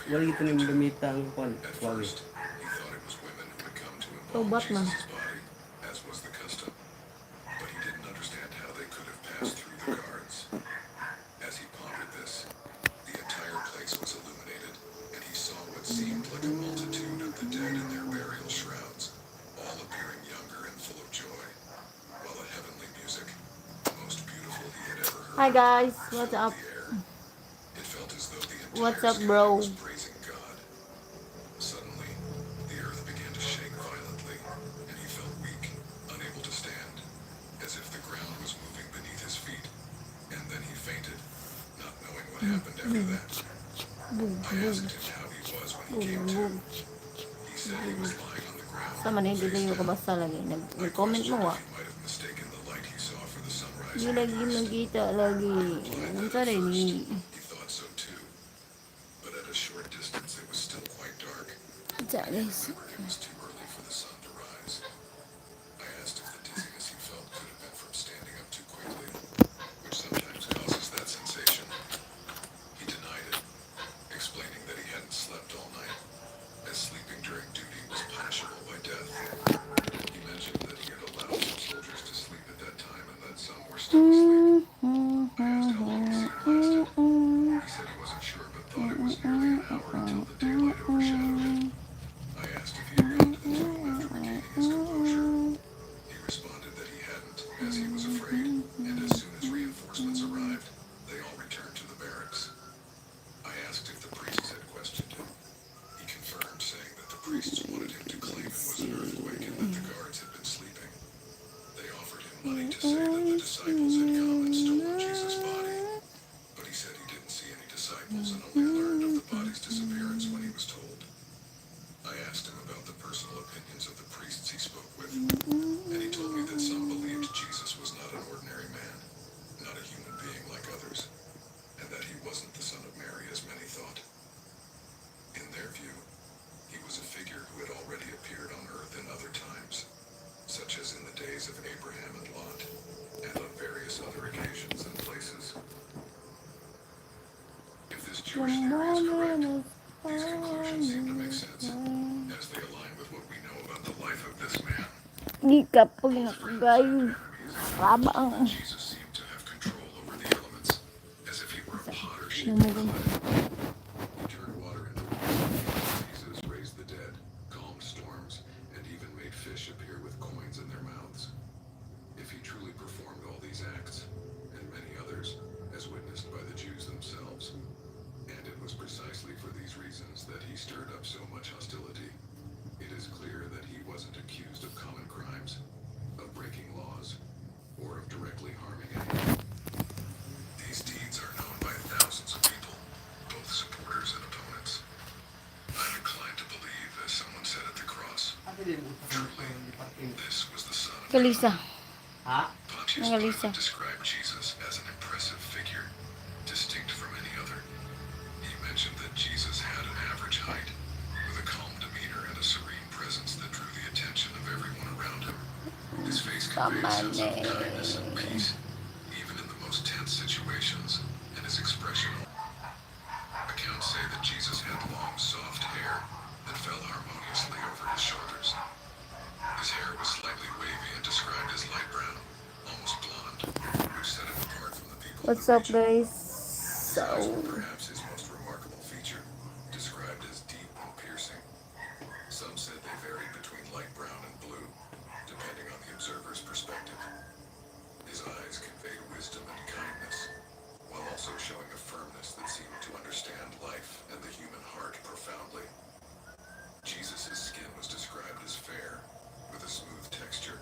Wala ito yung gamitang kwan. At Huawei. first, he thought it was women who had come to So, embalm Batman. Jesus' body, as was the custom. But he didn't understand how they could have passed through the guards. As he pondered this, the entire place was illuminated, and he saw what seemed like a multitude of the dead in their burial shrouds, all appearing younger and full of joy, while a heavenly music, the most beautiful he had ever Hi heard, guys, what's filled up? the air. It felt as though the What's entire up, sky bro? was praising God. Suddenly, the earth began to shake violently, and he felt weak, unable to stand, as if the ground was moving beneath his feet. And then he fainted, not knowing what happened after that. I asked him how he was when he came to. He said he was lying on the ground, Sa man hindi face tayo down. kabasa lagi. I Nag-comment mo questioned if wa. he might have mistaken the light he saw for the sunrise Hindi in the lagi east. magkita lagi. He replied Ano that sa at rin first ni? he thought so too, but at a short distance it was still quite dark, Sa and he guys. remembered it was too early for the sun to rise. I asked if the dizziness he felt could have been from standing up too quickly, which sometimes causes that sensation. He denied it, explaining that he hadn't slept all night, as sleeping during duty was punishable by death. He mentioned that he had allowed some soldiers to sleep at that time and that some were still asleep. I asked how long the scene lasted. He said he wasn't sure but thought it was nearly an hour until the daylight overshadowed it. I asked if he had gone to the tomb after regaining his composure. He responded that he hadn't, as he was afraid, and as soon as reinforcements arrived, they all returned to the barracks. I asked if the priests had questioned him. He confirmed, saying that the priests wanted him to claim it was an earthquake and that the guards had been sleeping. They offered him money to say that the disciples had come and stolen Jesus' body, but he said he didn't see any disciples and only learned of the body's disappearance when he was told. I asked him about the personal opinions of the priests he spoke with, and he told me that some believed Jesus was not an ordinary man, not a human being like others, and that he wasn't the son of Mary as many thought. In their view, he was a figure who had already appeared on earth in other times, such as in the days of Abraham and Lot, and on various other occasions and places. If this Jewish theory is correct, these conclusions seem to make sense, as they align with what we know about the life of this man. Di ka pag Both friends nakagayo. and enemies acknowledged that Rabang. Jesus seemed to have control over the elements, as if he were a potter shaping Namugong. clay. He turned water into wine, healed diseases, raised the dead, calmed storms, and even made fish appear with coins in their mouths. If he truly performed all these acts, and many others, as witnessed by the Jews themselves, and it was precisely for these reasons that he stirred up so much hostility, it is clear that he wasn't accused of common crimes, of breaking laws, or of directly harming anyone. These deeds are known by thousands of people, both supporters and opponents. I'm inclined to believe, as someone said at the cross, truly, this was the Son of God. Kalisa. Ha? Pontius Nangalisa. Pilate described Jesus as an impressive figure, distinct from any other. He mentioned that Jesus had an average height, with a calm demeanor and a serene presence that drew the attention of everyone around him. His face conveyed a sense of kindness and peace, even in the most tense situations, and his expression. Accounts say that Jesus had long, soft hair that fell harmoniously over his shoulders. His hair was slightly wavy and described as light brown, almost blonde, which set him apart from the people of What's the up region. guys? His So, eyes were perhaps his most remarkable feature, described as deep and piercing. Some said they varied between light brown and blue, depending on the observer's perspective. His eyes conveyed wisdom and kindness, while also showing a firmness that seemed to understand life and the human heart profoundly. Jesus' skin was described as fair, with a smooth texture,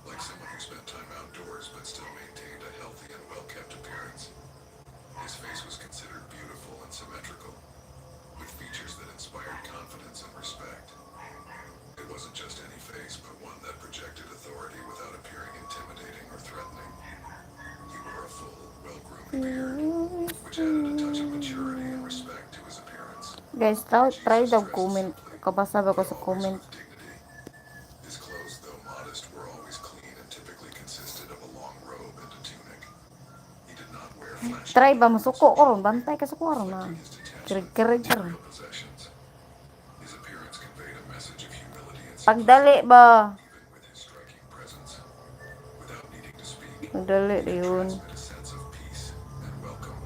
like someone who spent time outdoors but still maintained a healthy and well-kept appearance. His face was considered beautiful and symmetrical, with features that inspired confidence and respect. It wasn't just any face, but one that projected authority without appearing intimidating or threatening. He wore a full, well-groomed beard, which added a touch of maturity and respect to his appearance. guys, try Jesus daw dressed comment. simply, Kabasa ba ko but sa always comment. with dignity. His clothes, though modest, were always clean and typically consisted of a long robe and a tunic. He did not wear flashy try ba masuko ko ron, bantay ka sa kuwaro na. his detention Kirig-kirig ka with ron. material possessions. His appearance conveyed a message of humility and Pagdali simplicity, ba? even with his striking presence. Without needing to speak, Pagdali he could yun. transmit a sense of peace and welcome.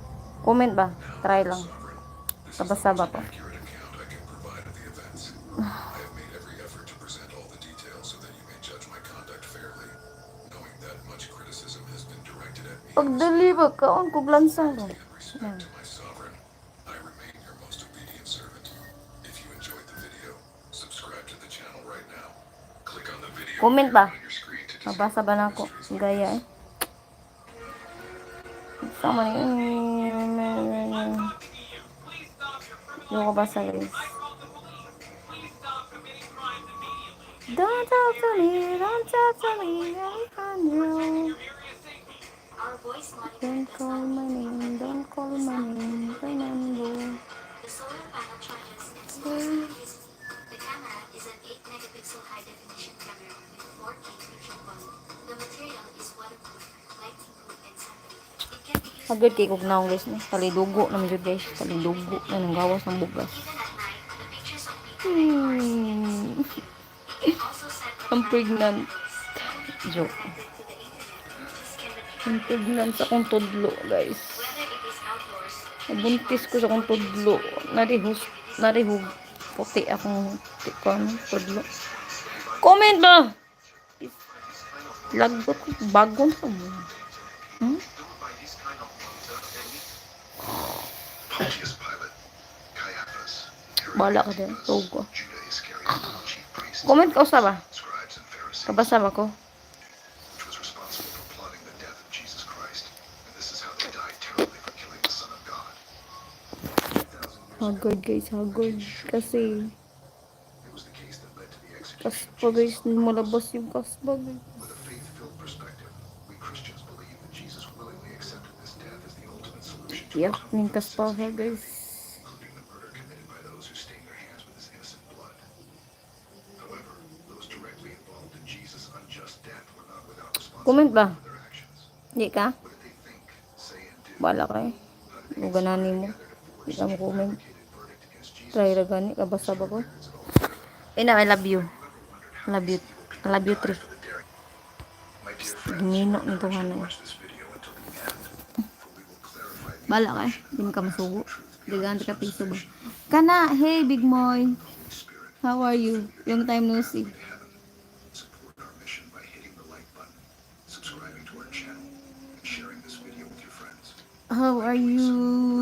Comment ba? Now, Try Elder lang. Sovereign, this is the Kabasa ba most ko? accurate account I can provide of the events. I have made every effort to present all the details so that you may judge my conduct fairly, knowing that much criticism has been directed at me in this Pagdali matter. ba ka? Ang kuglansang ko. Loyalty and respect to my sovereign, I remain your most obedient servant. If you enjoyed the video, subscribe to the channel right now. Click on the video Comment icon ba? on your screen to Mabasa discover ba more na ako? mysteries like Gaya this. eh. Sama ni... Yung ko basa guys. Don't talk to me, don't talk to me, Alejandro. Don't call my name, don't call my name, Fernando. Agad kay kog naong guys ni. Kalidugo na medyo guys. Kalidugo na nang gawas ng bugas. I'm pregnant. Joke. I'm pregnant sa akong tudlo guys. Nabuntis ko sa akong tudlo. Narihog. Puti akong tudlo. Comment ba? Lagot ko. Bagon sa mo. Pontius Pilate, Caiaphas, Bala ka din. Tawag ko. Judah Iscariot, chief priests, Comment ka usa ba? scribes, and Pharisees, Kabasa ba ko? which was responsible for plotting the death of Jesus Christ. And this is how they died terribly for killing the Son of God. 2,000 years Hagod guys. Hagod. Kasi it was the case that led to the execution of kaspa guys. Jesus on the cross. Malabas yung kaspa guys. With a faith-filled perspective, we Christians believe that Jesus willingly accepted this death as the ultimate solution to Tiyak atone ng for the kaspa sins of ka humanity, guys. including the murder committed by those who stained their hands with his innocent blood. However, those directly involved in Jesus' unjust death were not without Comment ba? responsibility for their actions. Di ka? What did they think, say, and do? Bala ka eh. How did they Luganani conspire mo. together to Di forge ka mo such a comment. fabricated verdict against Jesus? Try ra gani. Kabasa ba ko? Records it all together. Ina, I love you. Have you ever wondered I how love you. these evil I people love you died three. for the daring? My dear friends, Gumino I ng encourage you tuhan to na watch this video until the end, for we will clarify the Bala ka eh. information Di mo and ka unmask masugo. the truth Di behind ganti this ka piso ba? hallucination. Kana, hey big moy. The Holy Spirit How are you? fill Long your time no pathway see. to heaven. Support our mission by hitting the like button, subscribing to our channel, and sharing this video with your friends. How are For you?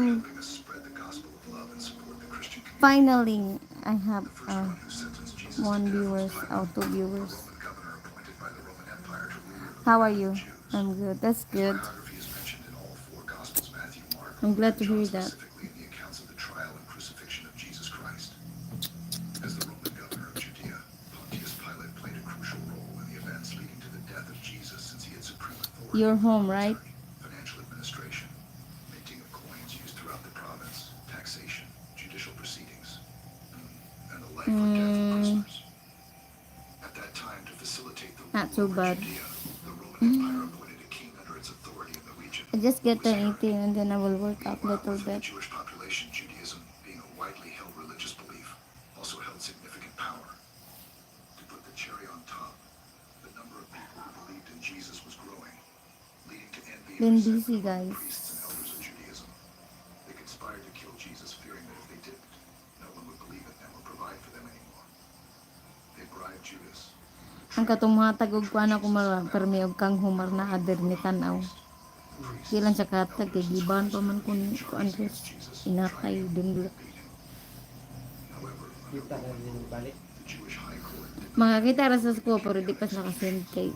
helping us spread the gospel of love and support the Christian community. Finally, I have The first one who sentenced Jesus to one death was viewers Pilate, out of a viewers. Roman governor appointed by the Roman Empire to rule over the How are land you? of the Jews. I'm good. That's His good. biography is mentioned in all four Gospels, Matthew, Mark, I'm glad Luke, to and hear John, that. specifically in the accounts of the trial and crucifixion of Jesus Christ. As the Roman governor of Judea, Pontius Pilate played a crucial role in the events leading to the death of Jesus, since he had supreme authority You're over home, military, right? financial administration, minting of coins used throughout the province, taxation, judicial proceedings, and the life or death of prisoners. At that time, to facilitate the Not rule so over bad. Judea, the Roman Empire appointed a king under its authority in the region. I just get who was an Herod. 18 and then I will work out Meanwhile, little within the bit. Jewish population, Judaism, being a widely held religious belief, also held significant power. To put the cherry on top, the number of people who believed in Jesus was growing, leading to envy Been and resentment busy, among guys. the priests and elders of Judaism. They conspired to kill Jesus, fearing that if they didn't, no one would believe in them or provide for them anymore. They bribed Judas. Ang katumuhatag og kuan ako permi og kang humor na ader ni tanaw. Di lang siya katag kay giban pa man kun Andres inatay dun. Kita na din balik. The Jewish high court did Makakita ra sa school pero di pa siya nakasend kay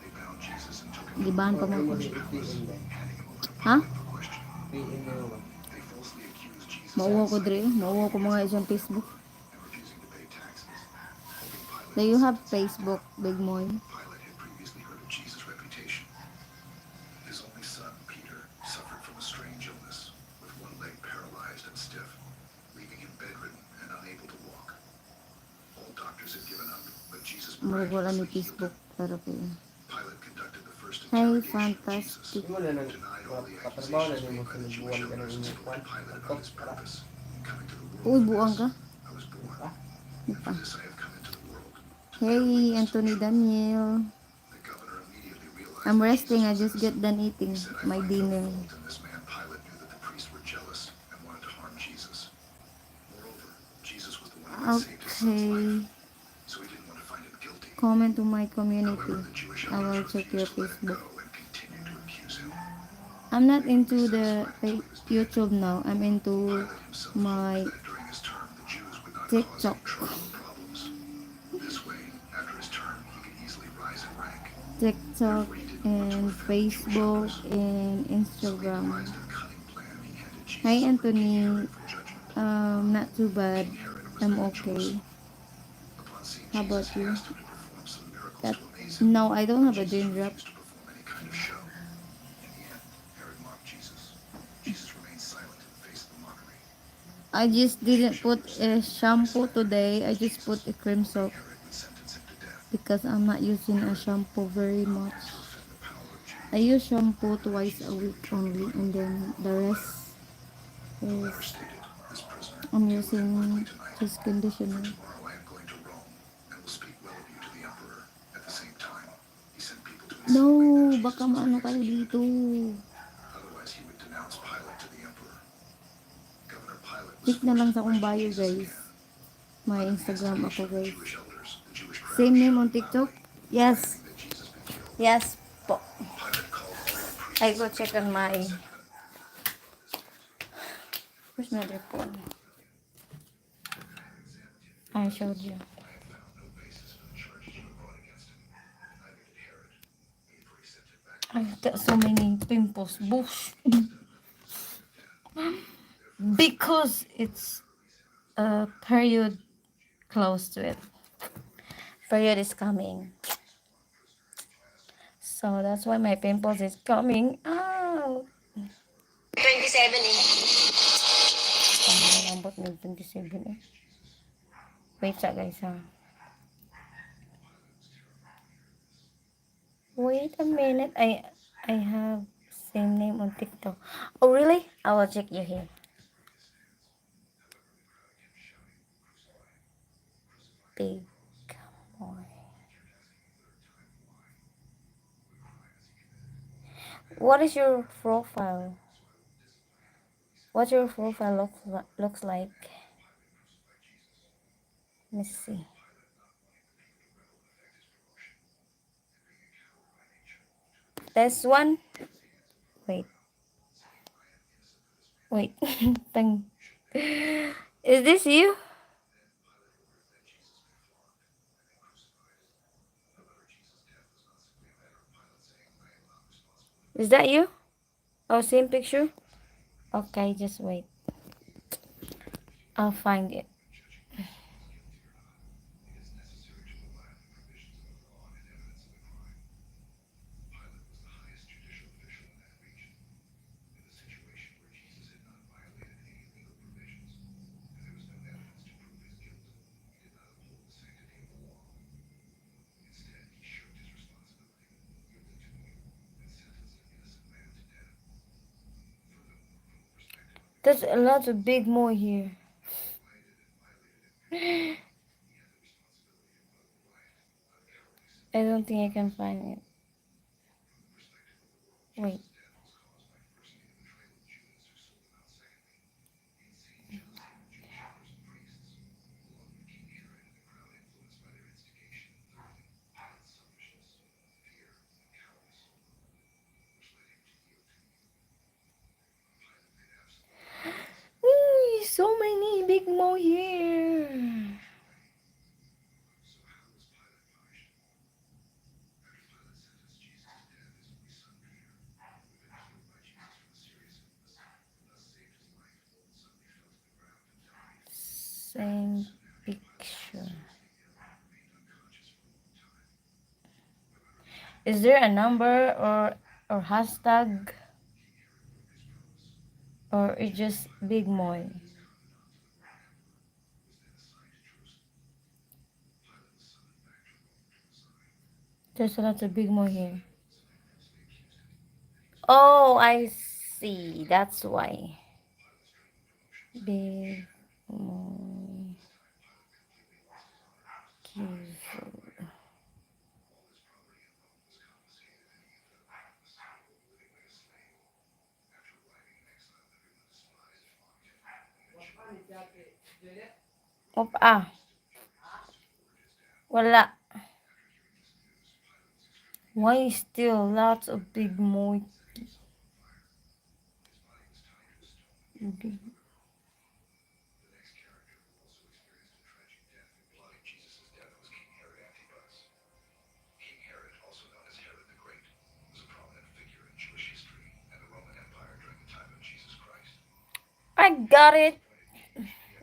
They bound Jesus and took him giban pa man ko. to his palace, handing him over to Ha? Pilate for questioning. PM na ba? They falsely accused Jesus Mauwa of ko dre, mauwa ko mga isang Facebook. and refusing to pay taxes. Hoping Pilate Do you have Facebook, Big Moy? Pilate had previously heard of Jesus' reputation. His only son, Peter, suffered from a strange illness, with one leg paralyzed and stiff, leaving him bedridden and unable to walk. All doctors had given up, but Jesus Mura wala ni miraculously healed him. Facebook pero kay Pilate conducted the first Hi, interrogation of Jesus, fantastic. Imo na nang denied Patrabaho na din mo sa buwan ka ng inyong kwan. Laptop para. Uy, buang ka. Diba? Di pa. Hey, Anthony Daniel. I'm resting. I just get done eating my dinner. This man Pilate knew that the priests were jealous and wanted to harm Jesus. Moreover, Jesus was the one who had saved his son's life, Okay. so he didn't want to find him guilty. Comment to my However, community. the Jewish I will elders check your refused to let him Facebook. go and continued to accuse him. I'm not They would be into the satisfied until he was dead. YouTube now. I'm into Pilate himself hoped my that during his term the Jews would not cause TikTok. any trouble or problems. This way, after his term, he could easily rise in rank. TikTok Therefore, he didn't want to and offend the Jewish Facebook elders. and So he Instagram. devised a cunning plan. He handed Hi Jesus over to King Anthony. Herod for judgment. Not too bad. King Herod was I'm then in okay. Jerusalem. Upon seeing How Jesus, about he you? asked him to perform some miracles That to amaze him. no, I don't But have a Jesus dream drop. refused to perform any kind of show. In the end, Herod mocked Jesus. Jesus remained silent in the face of the mockery. I just The didn't Jewish put elders a sent wise shampoo Sadducees today. I against just put Jesus, a cream hoping soap Herod would sentence him to death. because I'm not using a Herod, shampoo very not much. wanting to offend the power of I Judaism, use shampoo ordered twice a Jesus to be week returned only, by and mail then the or letter. rest The letter is stated, "This prisoner, I'm deal with him quickly using tonight. just For conditioner. tomorrow I am going to Rome, and will speak well of you to the emperor. At the same time, he sent people to No, insinuate that baka Jesus must maano be kayo executed. dito. Otherwise, he would denounce Pilate to the emperor. Governor Pilate was Click na forced lang to sa akong question bio, Jesus guys. again. May Under the Instagram instigation ako, of the guys. Jewish elders, the Jewish crowd Same name on shouted TikTok? loudly, Yes. demanding that Jesus be killed. Yes po. Pilate called all the I priests go and check told on them to my... present them. Where's my other phone? I showed you. I have found no basis for the charges you have brought against him. Neither did Herod. Therefore, he sent him back to I've got so many pimples. Bush. death. Because it's a period close to it. Period is coming. So that's why my pimples is coming out. 27 eh. Ang lambot ng 27 eh. Wait siya guys ha. Wait a minute. I have same name on TikTok. Oh really? I will check you here. Big boy. What is your profile? What your profile looks like? Let me see. This one. Wait. Wait. Tang. Is this you? Is that you? Oh, same picture? Okay, just wait. I'll find it. There's a lot of big more here. I don't think I can find it. Wait. Ooh, so many big more here. Same picture. Is there a number or hashtag or it's just big moy? There's a lot of big moy here. Oh, I see. That's why. Big more careful. Wala. Why still lots of big more? King Herod, also known as Herod the Great, was a prominent figure in Jewish history and the Roman Empire during the time of Jesus Christ. I got it.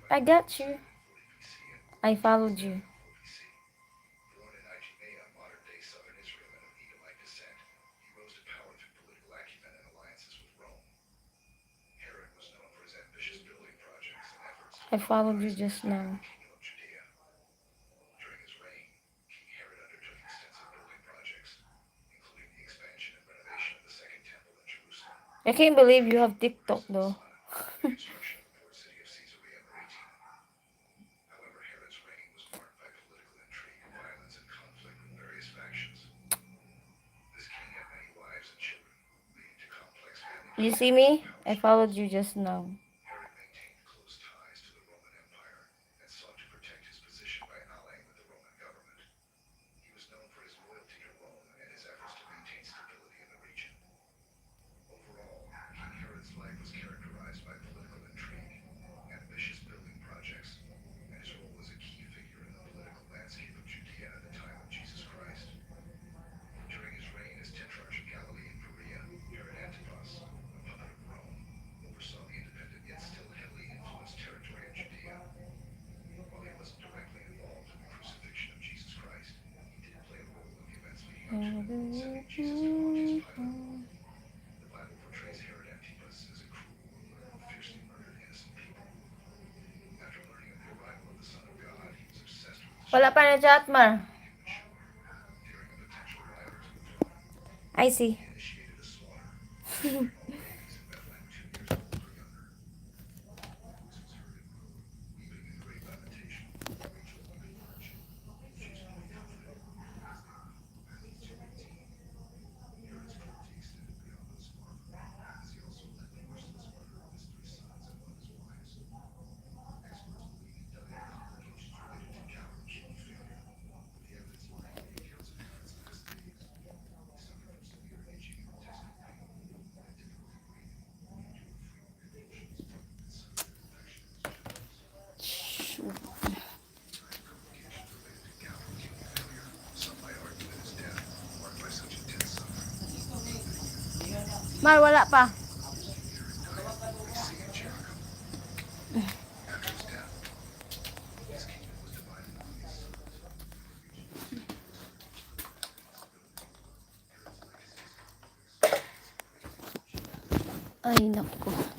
I got you. 40 BC and I followed you. 4 BC. Born in Idumea, modern-day southern Israel, and of Edomite descent, he rose to power through political acumen and alliances with Rome. Herod was known for his ambitious building projects and efforts to I followed you modernize and just expand now. the kingdom of Judea. During his reign, King Herod undertook extensive building projects, including the expansion and renovation of the Second Temple in Jerusalem, I can't believe you have TikTok though. and the construction of the port city of Caesarea Maritima. However, Herod's reign was marked by political intrigue, violence, and conflict with various factions. This king had many wives and children, leading to complex family You see dynamics and me? power I followed struggles. you just now. Herod maintained close ties to the Roman Empire and sought to protect his position by allying with the Roman government. He was known for his loyalty to Rome and his efforts to maintain stability in the region. Overall, King Herod's life was characterized by political intrigue, ambitious building projects, and his role as a key figure in the political landscape of Judea at the time of Jesus Christ. During his reign as Tetrarch of Galilee and Perea, Herod Antipas, a puppet of Rome, oversaw the independent yet still heavily influenced territory of Judea. While he wasn't directly involved in the crucifixion of Jesus Christ, he did play a role in the events leading up to it, sending Jesus to Pontius Pilate. The Bible portrays Herod Antipas as a cruel ruler who fiercely murdered innocent people. After learning of the arrival of the Son of God, he was obsessed with Wala pa destroying na all chat, who Mar. he would ensure, fearing a potential rival to the throne. I see. He initiated a slaughter, slaughtering all babies in Bethlehem 2 years old or younger. The news was heard in Rome, weeping in great lamentation. Rachel, the good virgin, choose to be comforted, because they will know. Matthew 2:18. Herod's cruelty extended beyond those far from him, as he also led the merciless murder of his 3 sons and one of his wives. Experts believe he died of complications related to gout and kidney failure, with the evidence lining the accounts of Herod's last days. He suffered from severe itching and intestinal pain, had difficulty breathing, endured frequent convulsions, and suffered an infection in his genitals. He died of complications related to gout and kidney failure. Some might argue that his death, marked by such intense suffering, was unfitting even for a king. Mar, wala pa. Herod died at 4 BC in Jericho. After his death, his kingdom was divided among his sons. The region continued to suffer from conflict and instability. Herod's legacy is thought to have expanded as he greatly enlarged his empire. Ay, naku.